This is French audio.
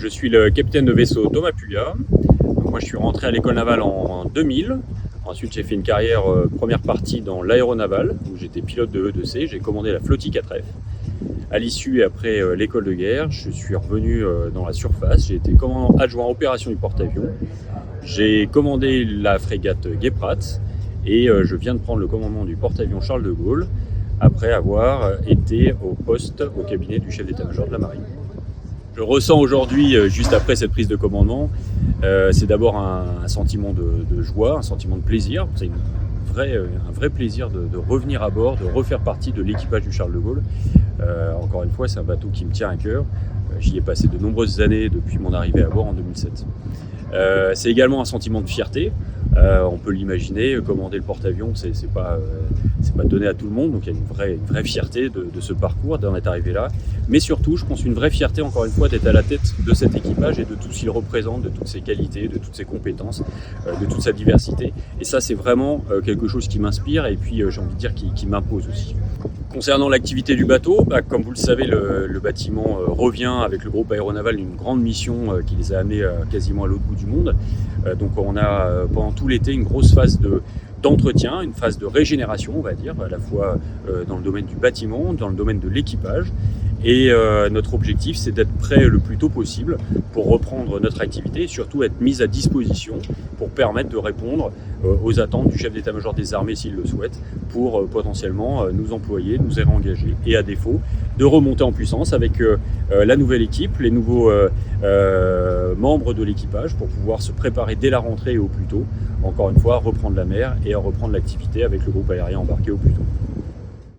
Je suis le capitaine de vaisseau Thomas Pulliat. Donc, moi, je suis rentré à l'école navale en 2000. Ensuite, j'ai fait une carrière première partie dans l'aéronaval, où j'étais pilote de E2C. J'ai commandé la flottille 4F. À l'issue, après l'école de guerre, je suis revenu dans la surface. J'ai été commandant adjoint opération du porte-avions. J'ai commandé la frégate Guéprat et je viens de prendre le commandement du porte-avions Charles de Gaulle après avoir été au poste au cabinet du chef d'état-major de la marine. Je ressens aujourd'hui, juste après cette prise de commandement, c'est d'abord un sentiment de joie, un sentiment de plaisir. C'est un vrai plaisir de revenir à bord, de refaire partie de l'équipage du Charles de Gaulle. Encore une fois, c'est un bateau qui me tient à cœur. J'y ai passé de nombreuses années depuis mon arrivée à bord en 2007. C'est également un sentiment de fierté. On peut l'imaginer, commander le porte-avions, c'est pas donné à tout le monde, donc il y a une vraie fierté de ce parcours, d'en être arrivé là. Mais surtout, je pense une vraie fierté, encore une fois, d'être à la tête de cet équipage et de tout ce qu'il représente, de toutes ses qualités, de toutes ses compétences, de toute sa diversité. Et ça, c'est vraiment quelque chose qui m'inspire et puis, j'ai envie de dire, qui m'impose aussi. Concernant l'activité du bateau, comme vous le savez, le bâtiment revient avec le groupe aéronaval d'une grande mission qui les a amenés quasiment à l'autre bout du monde. Donc on a pendant tout l'été une grosse phase d'entretien, une phase de régénération, on va dire, à la fois dans le domaine du bâtiment, dans le domaine de l'équipage. Et notre objectif, c'est d'être prêt le plus tôt possible pour reprendre notre activité et surtout être mis à disposition pour permettre de répondre aux attentes du chef d'état-major des armées s'il le souhaite, pour potentiellement nous employer, nous y réengager et à défaut de remonter en puissance avec la nouvelle équipe, les nouveaux membres de l'équipage pour pouvoir se préparer dès la rentrée et au plus tôt, encore une fois, à reprendre la mer et à reprendre l'activité avec le groupe aérien embarqué au plus tôt.